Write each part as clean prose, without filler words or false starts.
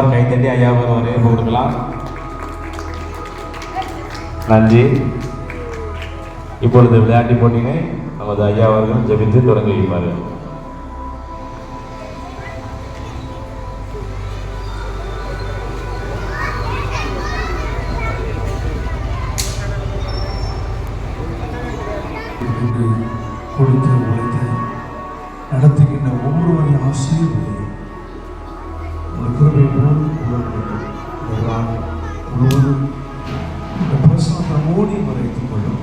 ஒரு கைத்தட்டி ஐயா ஒரு வரவேற்பு கொடுக்கலாம். நன்றி. இப்பொழுது விளையாட்டு போட்டியினை நமது ஐயா அவர்கள் ஜெபித்து தொடங்கி வைப்பார்கள். கொடுத்து உழைத்து நடத்துகின்ற ஒவ்வொருவரின் ஆசீர்வதியும் ஒரு கிருபை போல் முழுவதும் இந்த பிரசனத்தை மூடி மறைத்துக் கொள்ளும்.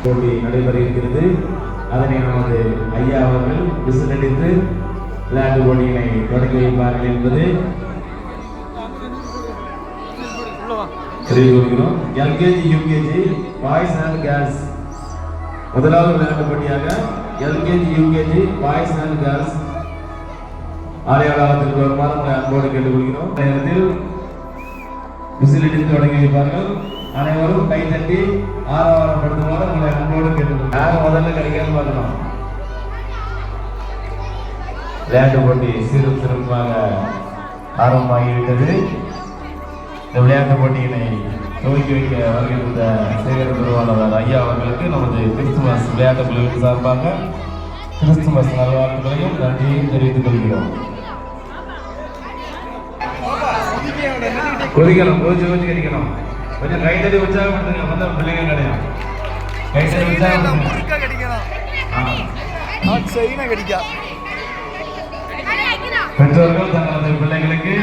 போட்டி நடைபெற இருக்கிறது. அதனை நமது ஐயா அவர்கள் விசிலடித்து விளையாட்டு போட்டியினை தொடங்கி வைப்பார்கள் என்பது தெரிவிக்கிறோம். LKG UKG boys and girls முதலாவது விளையாட்டு போட்டியாக LKG UKG boys and girls ஆலயத்திற்கு வருமாறு உங்களை அன்போடு கேட்டுக்கொள்கிறோம். நேரத்தில் விசிலடித்து தொடங்கி வைப்பார்கள். அனைவரும் கைத்தட்டி ஆரவாரப்படுத்துமாறு உங்களை அன்போடு கேட்டுக்கொள்கிறோம். யாரும் முதல்ல கிடைக்காம பார்க்கணும். விளையாட்டு போட்டி சீரும் சிறப்பாக ஆரம்பமாகிவிட்டது. இந்த விளையாட்டு போட்டியினை துவக்கி வைக்க வருகின்ற சேகர் நிறுவனர் ஐயா அவர்களுக்கு நமது கிறிஸ்துமஸ் விளையாட்டு குழுவின் சார்பாக கிறிஸ்துமஸ் நல்வாழ்த்துக்களையும் நன்றியையும் தெரிவித்துக் கொள்கிறோம். கொதிக்கணும், கொதிச்சு கொதிச்சு கிடைக்கணும். கொஞ்சம் கைத்தடி உற்சாகப்படுத்துங்க. வந்த பிள்ளைங்க கிடையாது. கைத்தடி உற்சாகப்படுத்துங்க. பெற்றோர்கள் தங்களது பிள்ளைகளுக்கு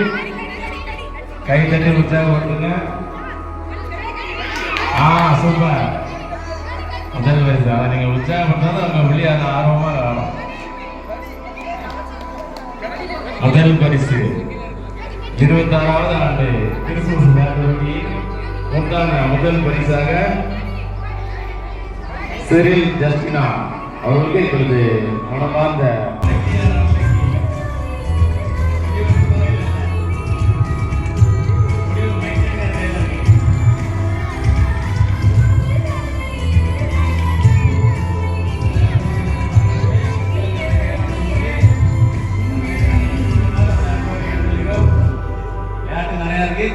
கைத்தட்டி உற்சாகப்படுத்துங்க. சூப்பர். முதல் வயசு அதை நீங்க உற்சாகப்படுத்தாலும் அவங்க விளையாட ஆர்வமா ஆடும். முதல் பரிசு 26வது ஆண்டு கிறிஸ்துமஸ் விளையாட்டு போட்டியில் உண்டான முதல் பரிசாக செரில் ஜஸ்டினா அவர்களுக்கு இப்பொழுது மனமார்ந்த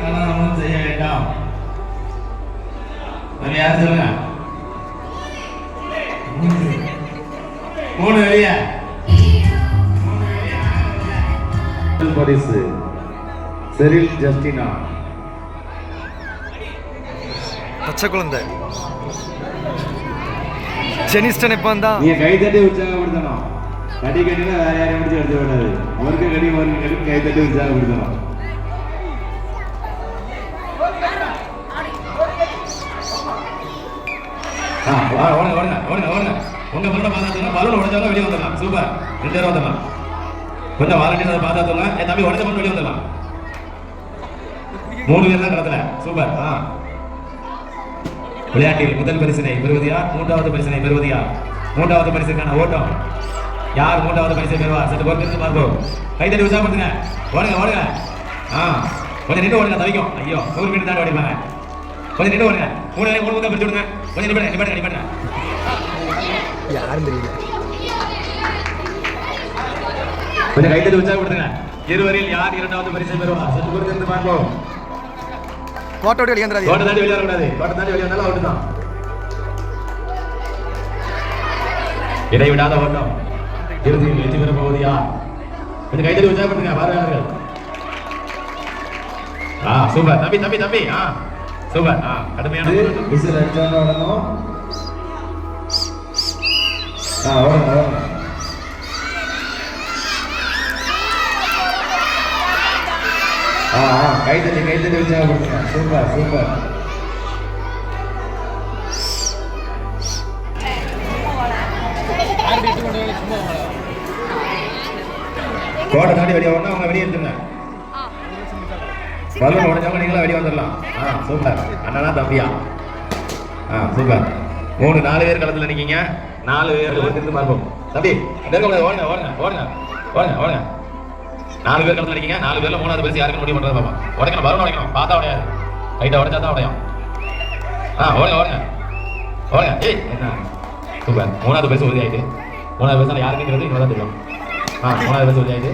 கலனம் செய்ய வேண்டாம். யார் சொல்லுங்க? 3 வெளிய பரிசு செரில் ஜஸ்டினா பச்சை குழந்தை ஜெனிஸ்டன் எப்போ வந்தா நீங்க கைத்தட்டி உற்சாகப்படுத்தணும். கடி கட்டினா வேற யாரையும் முடிச்சு எடுத்து விடாது. அவருக்கு கடி அவருக்கு கடி கைத்தட்டி உற்சாகப்படுத்தணும். உங்க பலனை பார்த்தா பலூன் உடைஞ்சாலும் வெளியே வந்துடலாம். சூப்பர். 2 பேரும் வந்துடலாம். கொஞ்சம் வாலண்டியர் பார்த்தா சொல்லுங்க. என் தம்பி உடைச்ச மட்டும் வெளியே வந்துடலாம். 3 பேர் தான் களத்துல. சூப்பர். விளையாட்டில் முதல் பரிசினை பெறுவதியா, 3வது பரிசினை பெறுவதியா? 3வது பரிசுக்கான ஓட்டம் யார் 3வது பரிசை பெறுவார்? சற்று பொறுத்து பார்ப்போம். கைத்தட்டி உற்சாகப்படுத்துங்க. ஓடுங்க ஓடுங்க. கொஞ்சம் நின்று ஓடுங்க. தவிக்கும். ஐயோ 100 மீட்டர் தான் ஓடிப்பாங்க. கொஞ்சம் நின்று ஓடுங்க. 3 பேரும் 3 பக்கம் பிடிச்சு விடுங்க. கொஞ்சம் நிப்பாட்டுங்க. யாரும் தெரியல. கொஞ்சம் கைத்தட்டி உற்சாகப்படுத்துங்க. இருவரில் யார் 2வது பரிசை பெறுவார்? சற்று பொறுத்து பார்ப்போம். கோட்டை வெளியே வந்துடாதீங்க. கோட்டை தாண்டி வெளியே வரக்கூடாது. கோட்டை தாண்டி வெளியே வந்தாலும் அவுட் தான். இடைவிடாத ஓட்டம். இறுதியில் வெற்றி பெற போவது யார்? கொஞ்சம் கைத்தட்டி உற்சாகப்படுத்துங்க பார்வையாளர்கள். சூப்பர். தம்பி சூப்பர். கடுமையான விசில் அடிச்சாலும் ஓடணும். ஓடுங்க. கைத்தட்டி உற்சாகப்படுத்துங்க. சூப்பர். கோட்டை தாண்டி வெளியே வரணும். அவங்க வெளியே எடுத்துங்க. பலூன் உடைஞ்சவங்க நீங்களா வெளியே வந்துடலாம். சூப்பர். அண்ணனா தம்பியா? சூப்பர். 4 பேர் களத்துல நிக்கீங்க. 4 பேர் இருந்து பார்ப்போம். தம்பி ஓடுங்க. 4 பேர் களத்துல நிக்கீங்க. 4 பேர்ல 3வது பரிசு யாருக்கு முடிவு பண்றது பாப்போம். உடைக்கணும். பலூன் உடைக்கணும். பார்த்தா உடையாது. கைட்ட உடைச்சா தான் உடையும். ஓடுங்க. என்ன சூப்பர். 3வது பரிசு உறுதி ஆயிட்டு. மூணாவது பரிசு யாருக்குங்கிறது இவ்வளோ தான் தெரியும். மூணாவது பரிசு வெளியாயிட்டு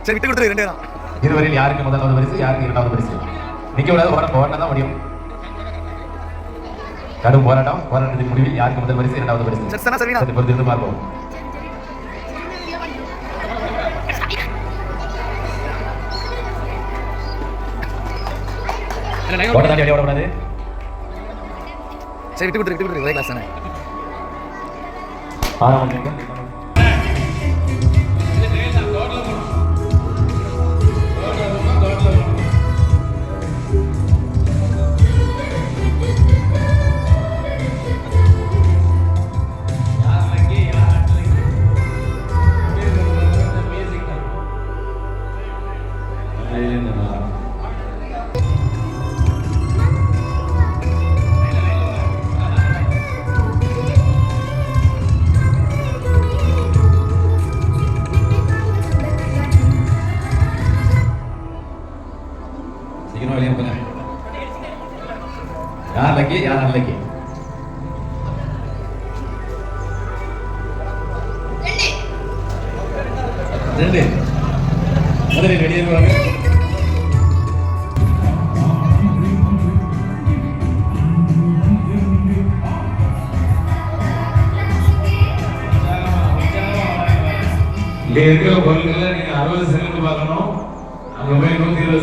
சரி விட்டு கொடுத்துரு 2 தான். இதுவரையில் யாருக்கு முதலாவது பரிசு யாருக்கு இரண்டாவது பரிசு நிக்க விடாது ஓட தான் முடியும். கடும் போராட்டத்தின் முடிவில் யாருக்கு முதல் பரிசு இரண்டாவது பரிசு சரி சரிண்ணா. சற்று பொறுத்திருந்து பார்ப்போம். ஓட்ட தாண்டி வெளியே ஓடக்கூடாது. சரி விட்டு கொடுத்துரு ஒரே கிளாஸ் தானே. ஆறாம் நிமிடம். சீக்கிரம் வெளியே போங்க. யார் லக்கி யார் அன்லக்கி? ரெண்டு முதலில் வெளியே போறாங்க. இங்க இருக்கிற பொருட்களை நீங்க 60 செகண்ட் பார்க்கணும். அங்க போய் 120